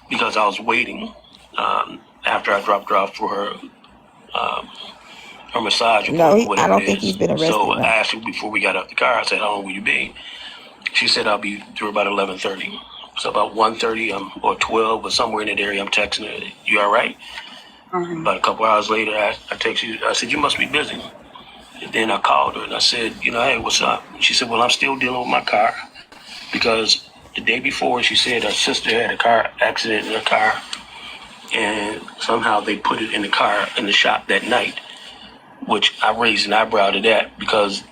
because I was waiting after I dropped her off for her massage No, appointment, I whatever don't it think he's is. been arrested. So No. I asked her before we got out the car. I said, "How long will you be?" She said, "I'll be through about 11:30." So about 1:30 or 12 or somewhere in that area, I'm texting her, "You all right?" About a couple hours later, I text you. I said, "You must be busy." And then I called her and I said, "Hey, what's up?" She said, "Well, I'm still dealing with my car because the day before, she said her sister had a car accident in her car, and somehow they put it in the car in the shop that night," which I raised an eyebrow to that because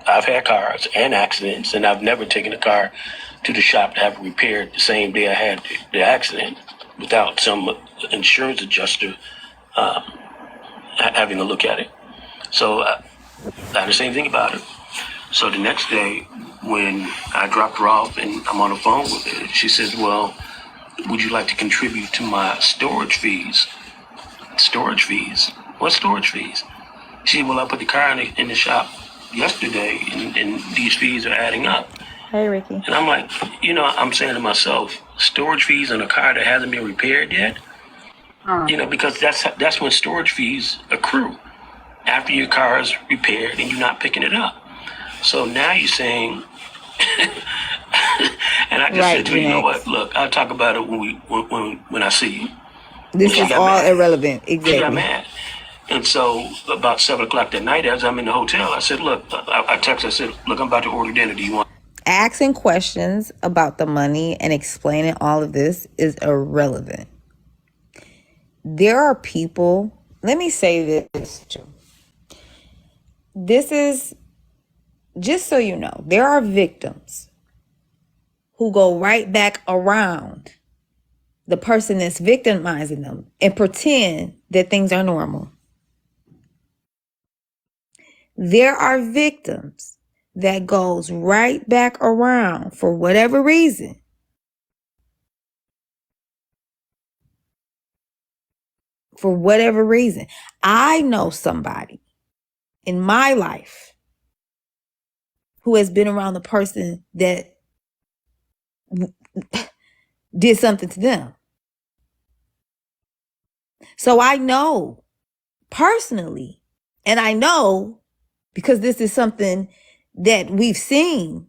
I've had cars and accidents, and I've never taken a car to the shop to have it repaired the same day I had the accident without some insurance adjuster having a look at it. So I didn't say anything about it. So the next day, when I dropped her off and I'm on the phone with her, she says, "Well, would you like to contribute to my storage fees?" Storage fees? What storage fees? She said, "Well, I put the car in the shop yesterday, and these fees are adding up." Hey, Ricky. And I'm like, I'm saying to myself, storage fees on a car that hasn't been repaired yet? Because that's when storage fees accrue after your car is repaired and you're not picking it up. So now you're saying, and I just Right, said to her, "You know Gen X. what? Look, I'll talk about it when I see you." This And she is got all mad. irrelevant. She got Exactly. mad. And so about 7 o'clock that night, as I'm in the hotel, I said, "Look," I texted her, I said, "Look, I'm about to order dinner. Do you want?" Asking questions about the money and explaining all of this is irrelevant. There are people, let me say this, too. This is, just so you know, there are victims who go right back around the person that's victimizing them and pretend that things are normal. There are victims that goes right back around for whatever reason. For whatever reason. I know somebody in my life who has been around the person that did something to them. So I know personally, and I know because this is something that we've seen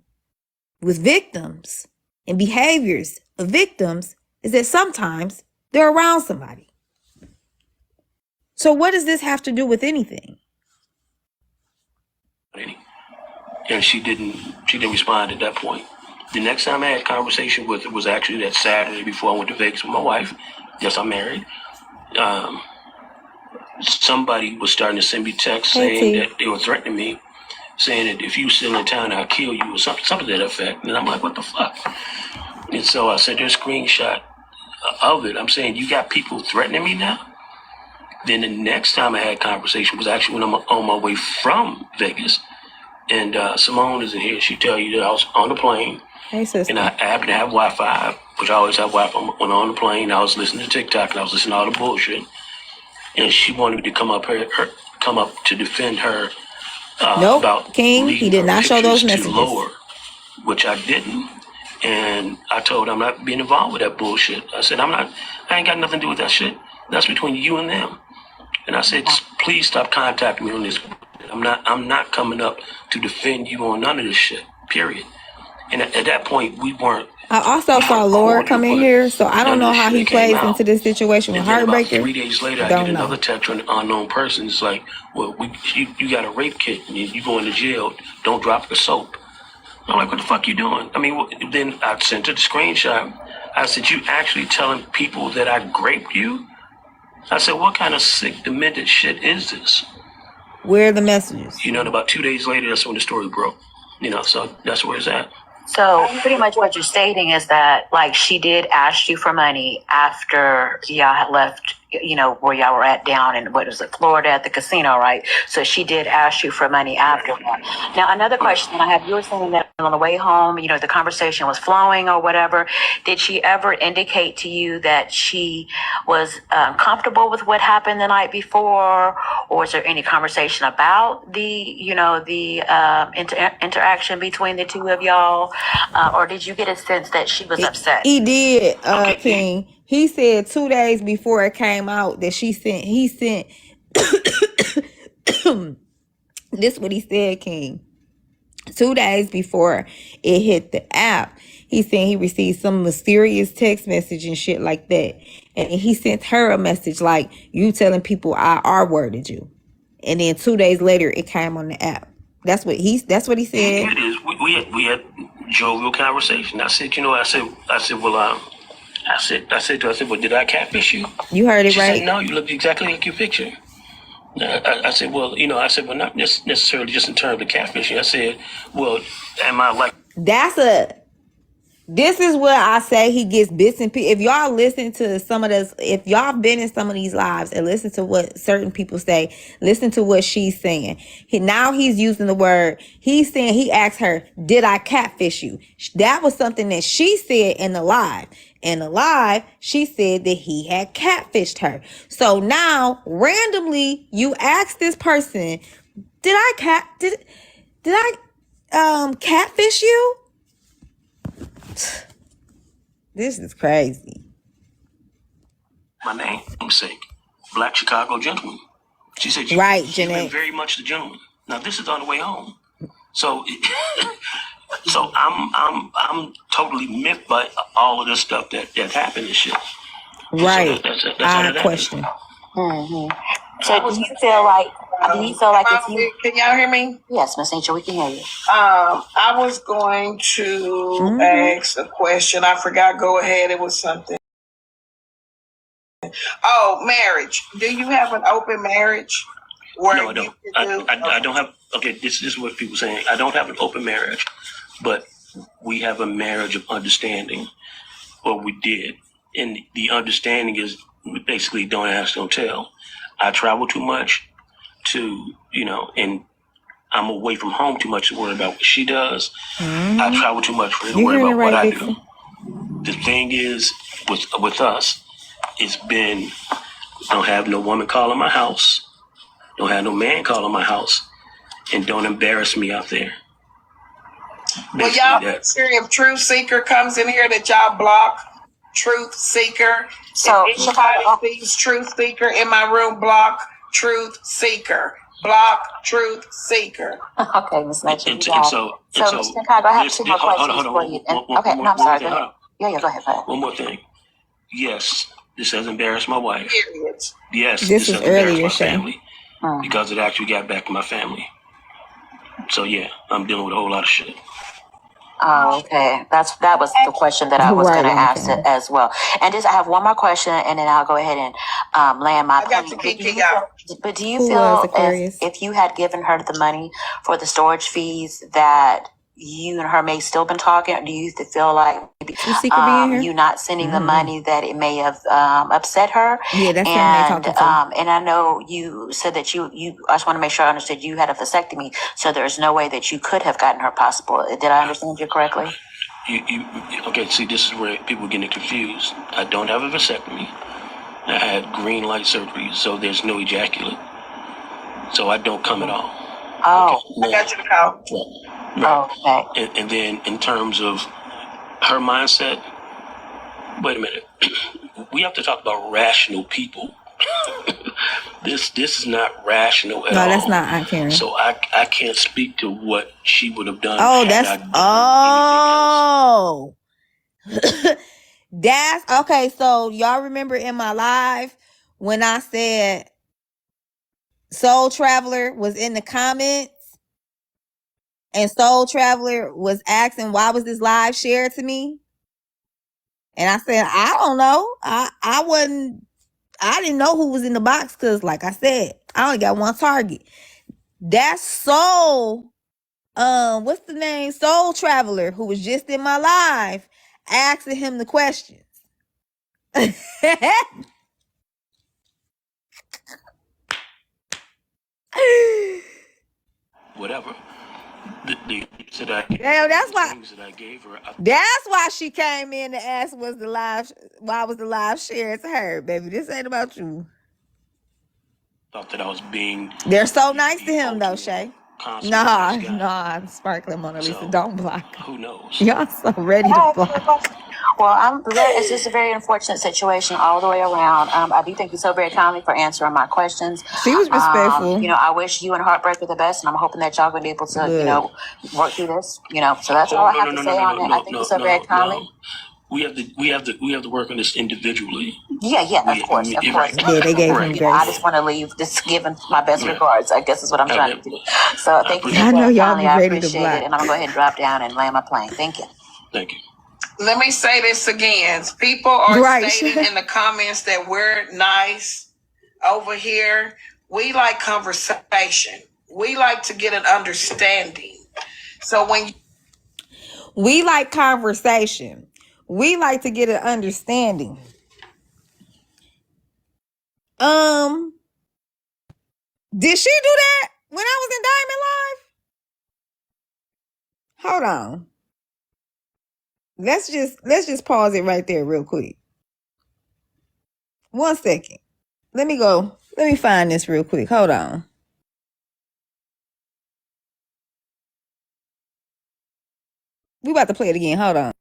with victims and behaviors of victims, is that sometimes they're around somebody. So what does this have to do with anything? And she didn't respond at that point. The next time I had a conversation with her was actually that Saturday before I went to Vegas with my wife. Yes, I'm married. Somebody was starting to send me texts saying that they were threatening me, saying that if you still in town, I'll kill you, or something to that effect. And I'm like, what the fuck? And so I sent her a screenshot of it. I'm saying, you got people threatening me now? Then the next time I had a conversation was actually when I'm on my way from Vegas. And Simone is in here. She tell you that I was on the plane. Hey, sister. And I happened to have Wi-Fi, which I always have Wi-Fi. When I'm on the plane, I was listening to TikTok and I was listening to all the bullshit. And she wanted me to come up to defend her Nope, about King, he did not show those messages. to lower, which I didn't. And I told her I'm not being involved with that bullshit. I said, I ain't got nothing to do with that shit. That's between you and them. And I said, please stop contacting me on this. I'm not coming up to defend you on none of this shit, period. And at that point, we weren't. I also saw Laura come in here, so I don't know how he plays into this situation with Heartbreaker. About 3 days later, I get another text from an unknown person. It's like, well, you got a rape kit and you going to jail. Don't drop the soap. I'm like, what the fuck you doing? I mean, then I sent her the screenshot. I said, you actually telling people that I raped you? I said, what kind of sick, demented shit is this? Where are the messages? And about 2 days later, that's when the story broke. So that's where it's at. So pretty much what you're stating is that, like, she did ask you for money after y'all had left, where y'all were at down in, what was it, Florida at the casino, right? So she did ask you for money after that. Now, another question I have, you were saying that on the way home, the conversation was flowing or whatever. Did she ever indicate to you that she was comfortable with what happened the night before? Or was there any conversation about the interaction between the two of y'all? Or did you get a sense that she was upset? He did, King. He said 2 days before it came out that he sent this what he said, King. 2 days before it hit the app, he said he received some mysterious text message and shit like that. And he sent her a message like, you telling people I R-worded you. And then 2 days later, it came on the app. That's what he said. It is. We had jovial conversation. I said, I said, well, I said, well, did I catfish you? You heard it She right. said, no, you look exactly like your picture. I said, well, well, not necessarily just in terms of catfishing. I said, well, am I like? This is where I say he gets bits and pieces. If y'all listen to some of this, if y'all been in some of these lives and listen to what certain people say, listen to what she's saying. Now he's using the word, he's saying, he asked her, did I catfish you? That was something that she said in the live. In the live, she said that he had catfished her. So now, randomly, you ask this person, did I catfish you? This is crazy. My namesake, Black Chicago Gentleman. She said, right, you've been Jeanette. very much the gentleman. Now this is on the way home. So, so I'm totally miffed by all of this stuff that happened and shit. Right. So that's I question. Mm-hmm. So do you feel like if you can y'all hear me? Yes, Miss Angel, we can hear you. I was going to ask a question. I forgot. Go ahead. It was something. Oh, marriage. Do you have an open marriage? No, I don't. I don't have. Okay, this is what people saying. I don't have an open marriage, but we have a marriage of understanding. Or we did, and the understanding is basically don't ask, don't tell. I travel too much to, and I'm away from home too much to worry about what she does. I travel too much for her to worry about what I do. The thing is, with us, it's been, don't have no woman call in my house, don't have no man call in my house, and don't embarrass me out there. Well, y'all make sure if Truth Seeker comes in here that y'all block Truth Seeker. So if anybody sees Truth Seeker in my room, block Truth Seeker. Block Truth Seeker. Okay, Miss Mitchell. So Mr. Chicago, I have two more questions for you. Okay, no, I'm sorry. Go ahead. Yeah, go ahead. One more thing. Yes, this has embarrassed my wife. Period. Yes, this has embarrassed my family because it actually got back to my family. So yeah, I'm dealing with a whole lot of shit. Oh, okay. That was the question that I was going to ask it as well. And I have one more question, and then I'll go ahead and land my plane. But do you feel if you had given her the money for the storage fees that you and her may still been talking, or do you feel like maybe you not sending the money that it may have upset her? Yeah, that's something they talked about. And I know you said that you I just want to make sure I understood you had a vasectomy, so there's no way that you could have gotten her passport. Did I understand you correctly? Okay, see, this is where people are getting confused. I don't have a vasectomy. I had green light surgery, so there's no ejaculate. So I don't come at all. Oh, okay. I got you to call. Right. Okay. And then in terms of her mindset, wait a minute. We have to talk about rational people. This is not rational at all. No, that's not Aunt Karen. So I can't speak to what she would have done. Oh, that's okay. So y'all remember in my live when I said Soul Traveler was in the comments and Soul Traveler was asking why was this live shared to me? And I said, I don't know. I didn't know who was in the box because, like I said, I only got one target. That's Soul. What's the name? Soul Traveler, who was just in my live, asking him the questions. Whatever. That's why she came in to ask why was the live shared to her, baby. This ain't about you. Thought that I was being. They're so nice to him though, Shay. Nah, Sparkling Mona Lisa, don't block. Who knows? Y'all so ready to block. Well, it's just a very unfortunate situation all the way around. I do thank you so very kindly for answering my questions. She was respectful. I wish you and Heartbreaker the best, and I'm hoping that y'all gonna be able to, Good. work through this. So that's all I have to say on it. I thank you so very kindly. We have to work on this individually. Yeah, of course. Right. Yeah, they gave him I grace. just want to leave just giving my best regards, I guess is what I'm trying to do. So thank you so I know very y'all kindly. be I ready to appreciate block. it, and I'm gonna go ahead and drop down and land my plane. Thank you. Thank you. Let me say this again. People are Right. stating in the comments that we're nice over here. We like conversation. We like to get an understanding. So when We like conversation. We like to get an understanding. Did she do that when I was in Diamond Live? Hold on. Let's just pause it right there real quick. 1 second. Let me find this real quick. Hold on. We about to play it again. Hold on.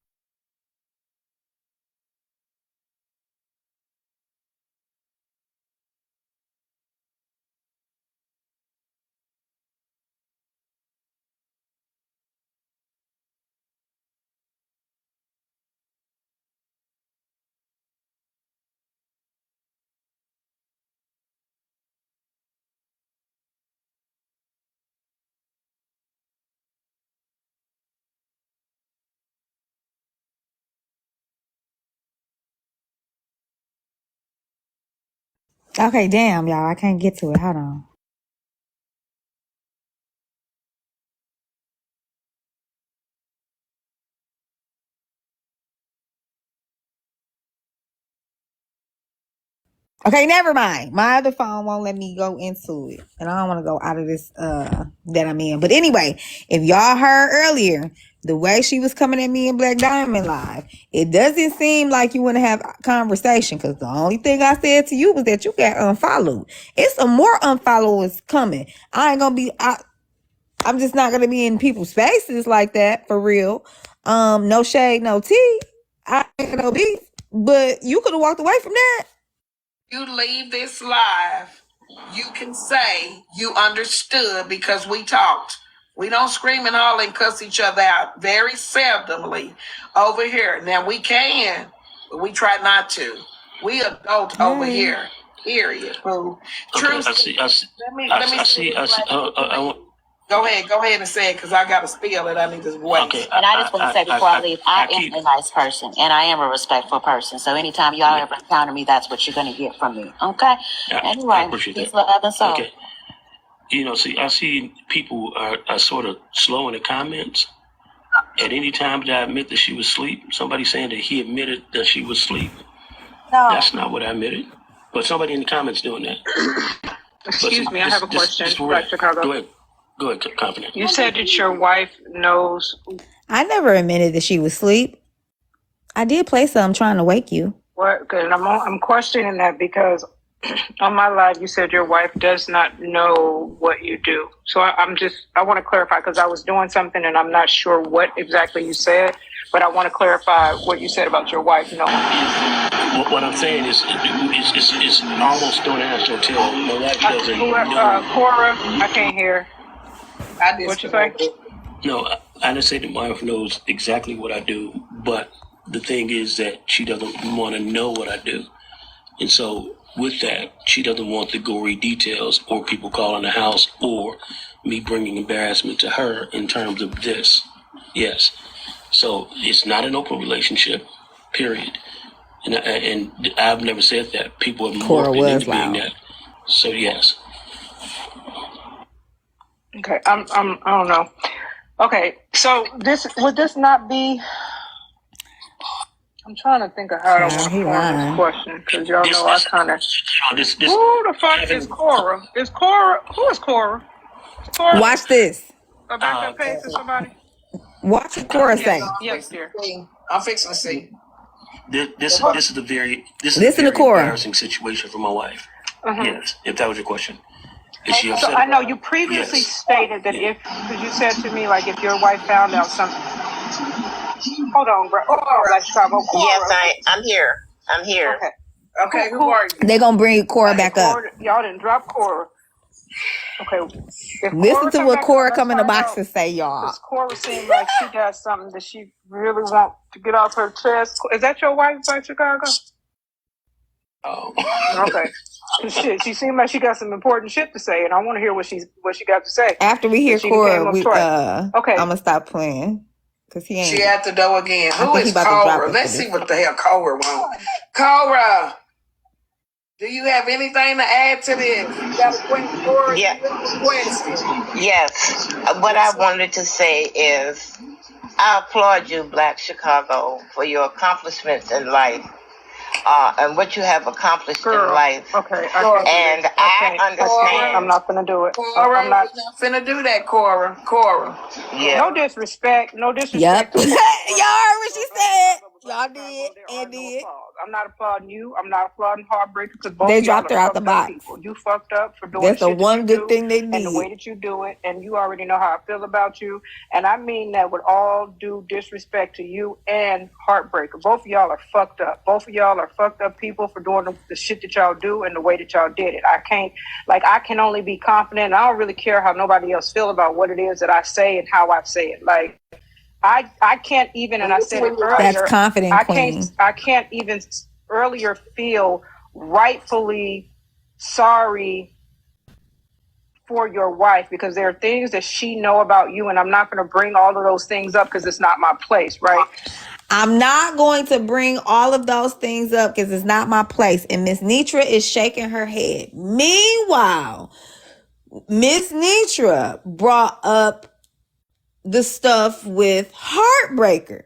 Okay, damn, y'all. I can't get to it. Hold on. Okay, never mind. My other phone won't let me go into it. And I don't want to go out of this that I'm in. But anyway, if y'all heard earlier, the way she was coming at me in Black Diamond Live, it doesn't seem like you want to have a conversation, because the only thing I said to you was that you got unfollowed. It's some more unfollowers coming. I'm just not gonna be in people's faces like that, for real. No shade, no tea. I ain't no beef. But you could have walked away from that. you leave this live, you can say you understood because we talked. We don't scream and holler and cuss each other out very seldomly over here. Now we can, but we try not to. We adult over here. Period. Boo. Okay, True. I see. Go ahead and say it, because I got to spill it. I need to wait. Okay. And I just want to say before I leave, I am a nice person and I am a respectful person. So anytime y'all ever encounter me, that's what you're going to get from me. Okay? Anyway, I appreciate peace, that. love, and soul. Okay. I see people are sort of slow in the comments. At any time that I admit that she was asleep, somebody saying that he admitted that she was asleep. No. That's not what I admitted. But somebody in the comments doing that. Excuse me, I have a question, Black Chicago. Go ahead, Confident. You said that your wife knows. I never admitted that she was asleep. I did play some trying to wake you. What? Good. I'm questioning that because on my live you said your wife does not know what you do. So I want to clarify, because I was doing something and I'm not sure what exactly you said, but I want to clarify what you said about your wife knowing. What I'm saying is, it's almost don't ask, don't tell. My wife doesn't know. Cora, I can't hear. What you say? No, I didn't say that my wife knows exactly what I do, but the thing is that she doesn't want to know what I do. And so with that, she doesn't want the gory details or people calling the house or me bringing embarrassment to her in terms of this. Yes. So it's not an open relationship, period. And I've never said that. People have Cora morphed was into being loud. that. So yes. Okay, I don't know. Okay, so would this not be? I'm trying to think of how I want to form this question, because y'all know I kind of. Who the fuck is Cora? Is Cora? Who is Cora? Cora? Watch this. A backup page to somebody? Watch what Cora say. Yes, dear. I'm fixing to see. This is a very Listen to Cora. embarrassing situation for my wife. Yes, if that was your question. Is she So upset? I know you previously stated that because you said to me, like, if your wife found out something. Hold on, bro. Oh, Black Chicago. Yes, I'm here. I'm here. Okay. Okay, who are you? They're gonna bring Cora back up. Y'all didn't drop Cora. Okay. If Listen to come what back Cora up, come in the let's box find and say, y'all. Because Cora seemed like she got something that she really want to get off her chest. Is that your wife, Black Chicago? Oh. Okay. Shit, she seemed like she got some important shit to say, and I want to hear what she got to say. After we hear She Cora, came up we short. Okay. I'm gonna stop playing because he ain't. She at the door again. I Who think he is about to drop Cora? us Let's for see this. what the hell Cora wants. Cora, do you have anything to add to this? You got a question, Cora? Yeah. You have a question? Yes. What I wanted to say is I applaud you, Black Chicago, for your accomplishments in life. And what you have accomplished in life. Okay. And I understand. I'm not gonna do it. Cora, I'm not. we're not finna do that, Cora. Cora. Yeah. No disrespect. No disrespect. Yep. to Y'all heard what she said. Y'all Chicago, did there are and no did. applause. I'm not applauding you. I'm not applauding Heartbreaker because both They of y'all dropped her are out the fucked up box. people. You fucked up for doing That's the shit that one you good do thing they and the way did. that you do it, and you already know how I feel about you. And I mean that with all due disrespect to you and Heartbreaker. Both of y'all are fucked up. Both of y'all are fucked up people for doing the shit that y'all do and the way that y'all did it. I can only be confident. I don't really care how nobody else feel about what it is that I say and how I say it. Like, I can't even, and I said it earlier. That's confident, queen. I can't even earlier feel rightfully sorry for your wife because there are things that she know about you, and I'm not going to bring all of those things up because it's not my place, right? I'm not going to bring all of those things up because it's not my place. And Miss Nitra is shaking her head. Meanwhile, Miss Nitra brought up the stuff with Heartbreaker.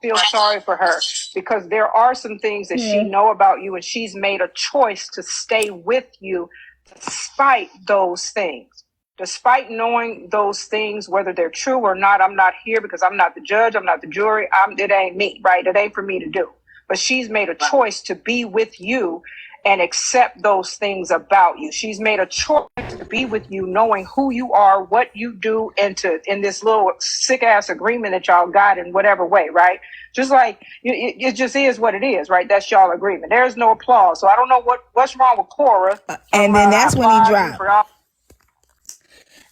Feel sorry for her because there are some things that she know about you, and she's made a choice to stay with you despite those things. Despite knowing those things, whether they're true or not, I'm not here because I'm not the judge, I'm not the jury, it ain't me, right? It ain't for me to do. But she's made a choice to be with you and accept those things about you. She's made a choice to be with you, knowing who you are, what you do, and in this little sick ass agreement that y'all got in whatever way, right? Just like it just is what it is, right? That's y'all agreement. There's no applause. So I don't know what's wrong with Cora. And then that's when he dropped.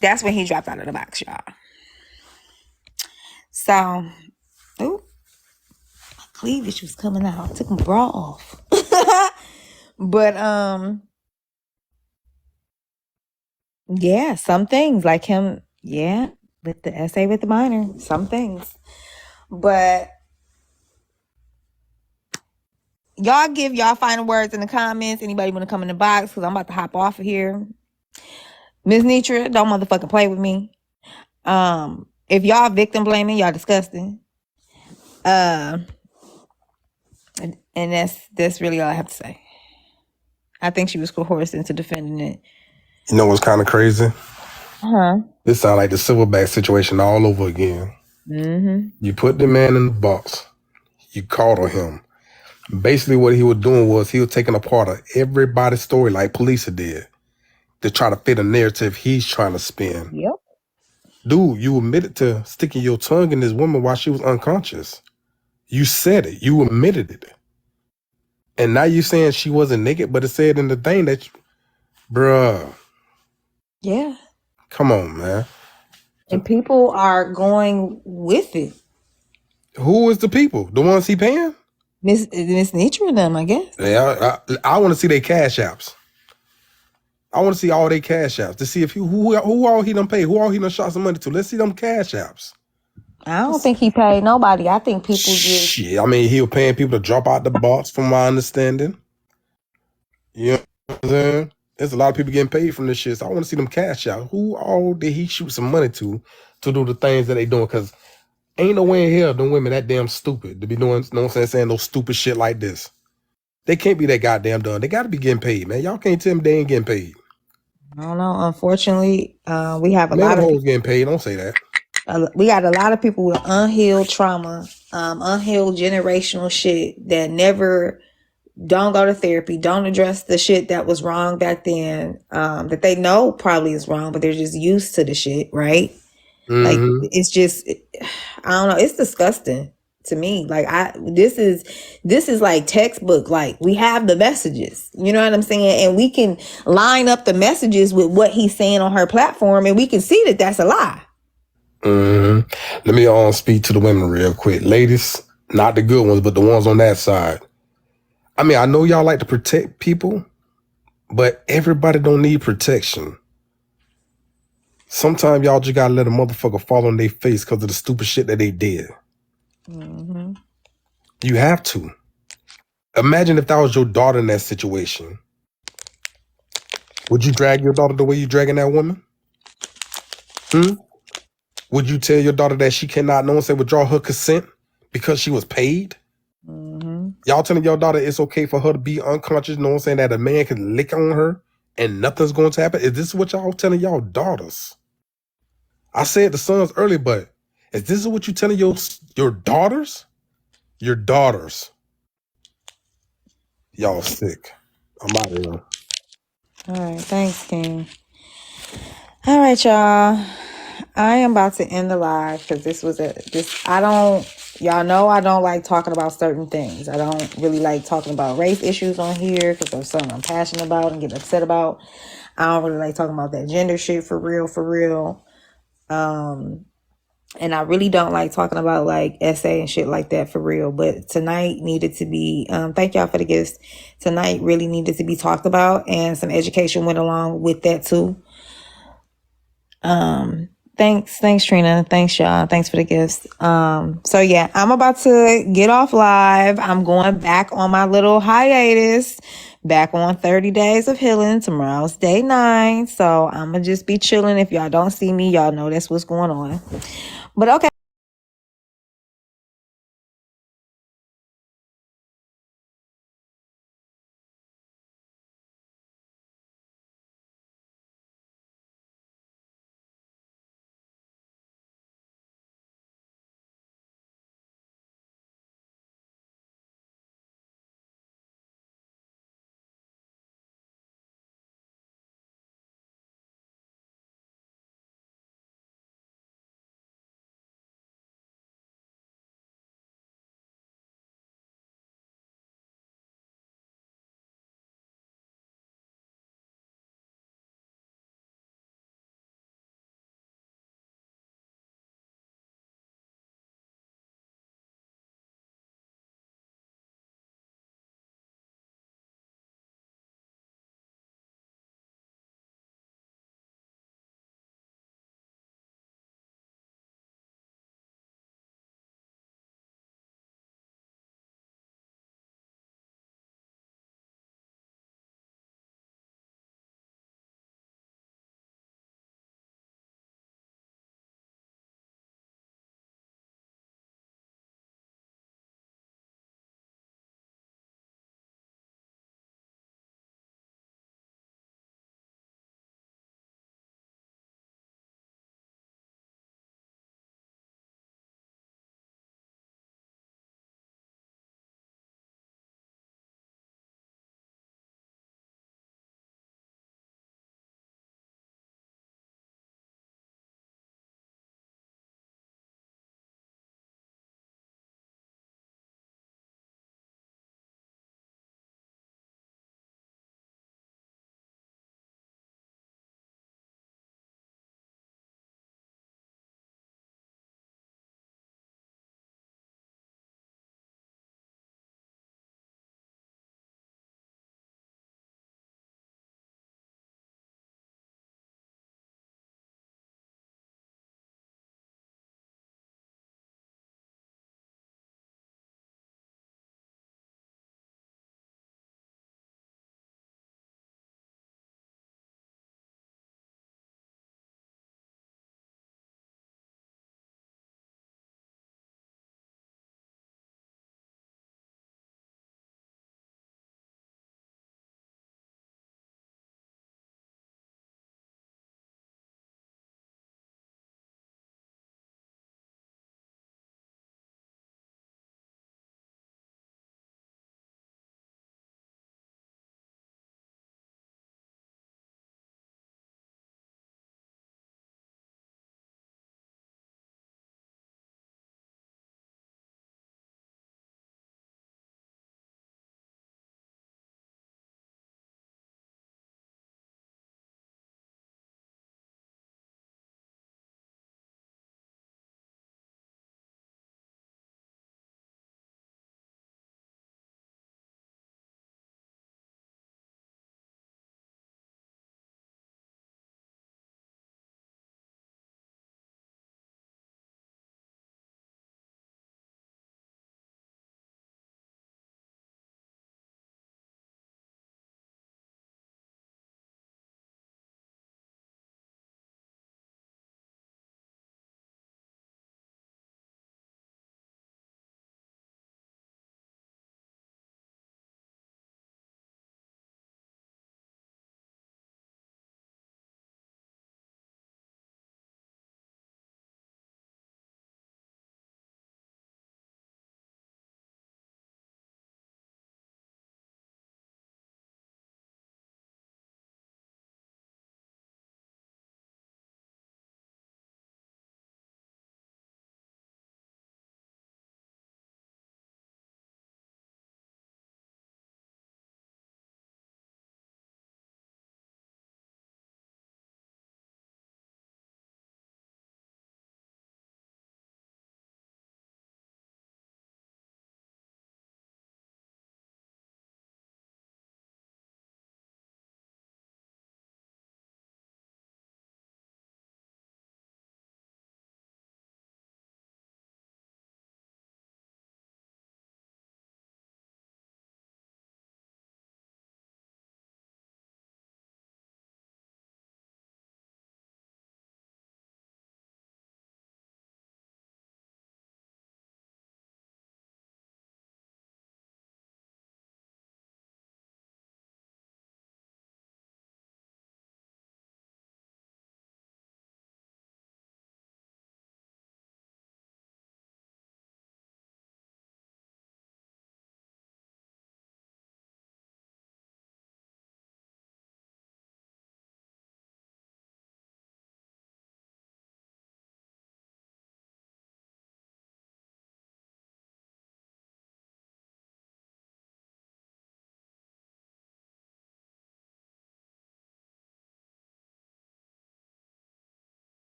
That's when he dropped out of the box, y'all. So, ooh, my cleavage was coming out. I took my bra off. But yeah, some things like him, yeah, with the essay with the minor, some things. But y'all give y'all final words in the comments. Anybody want to come in the box? Because I'm about to hop off of here. Miss Nitra, don't motherfucking play with me. If y'all victim blaming, y'all disgusting. And that's really all I have to say. I think she was coerced into defending it. You know what's kind of crazy? Huh? This sounds like the Silverback situation all over again. Mm-hmm. You put the man in the box. You coddle him. Basically what he was doing was he was taking a part of everybody's story like Police did to try to fit a narrative he's trying to spin. Yep. Dude, you admitted to sticking your tongue in this woman while she was unconscious. You said it. You admitted it. And now you saying she wasn't naked, but it said in the thing that, bruh. Yeah. Come on, man. And people are going with it. Who is the people? The ones he paying? Miss Nitra and them, I guess. Yeah, I want to see their cash apps. I want to see all their cash apps to see if who all he done pay, who all he done shot some money to. Let's see them cash apps. I don't think he paid nobody. I think people just... Shit, I mean, he was paying people to drop out the box, from my understanding. You know what I'm saying? There's a lot of people getting paid from this shit, so I want to see them cash out. Who all did he shoot some money to do the things that they doing? Because ain't no way in hell them women that damn stupid to be doing, you know what I'm saying no stupid shit like this. They can't be that goddamn dumb. They got to be getting paid, man. Y'all can't tell me they ain't getting paid. I don't know. Unfortunately, we have a Man, lot of hoes getting paid. Don't say that. We got a lot of people with unhealed trauma, unhealed generational shit that never don't go to therapy, don't address the shit that was wrong back then, that they know probably is wrong, but they're just used to the shit, right? Like, Mm-hmm. it's just, I don't know. It's disgusting to me. Like, this is like textbook. Like, we have the messages, you know what I'm saying? And we can line up the messages with what he's saying on her platform, and we can see that that's a lie. Mm-hmm. Let me speak to the women real quick. Ladies, not the good ones, but the ones on that side. I mean, I know y'all like to protect people, but everybody don't need protection. Sometimes y'all just gotta let a motherfucker fall on their face because of the stupid shit that they did. Mm-hmm. You have to. Imagine if that was your daughter in that situation. Would you drag your daughter the way you dragging that woman? Would you tell your daughter that she cannot, no one say, withdraw her consent because she was paid? Mm-hmm. Y'all telling your daughter it's okay for her to be unconscious, no one saying that a man can lick on her and nothing's going to happen? Is this what y'all telling y'all daughters? I said the sons earlier, but is this what you telling your daughters? Your daughters. Y'all sick. I'm out of here. All right. Thanks, King. All right, y'all. I am about to end the live because y'all know I don't like talking about certain things. I don't really like talking about race issues on here because there's something I'm passionate about and get upset about. I don't really like talking about that gender shit for real. And I really don't like talking about like essay and shit like that for real. But tonight needed to be, thank y'all for the gifts. Tonight really needed to be talked about, and some education went along with that too. Thanks Trina. Thanks y'all. Thanks for the gifts. So yeah, I'm about to get off live. I'm going back on my little hiatus, back on 30 days of healing. Tomorrow's day 9. So I'm gonna just be chilling. If y'all don't see me, y'all know that's what's going on. But okay.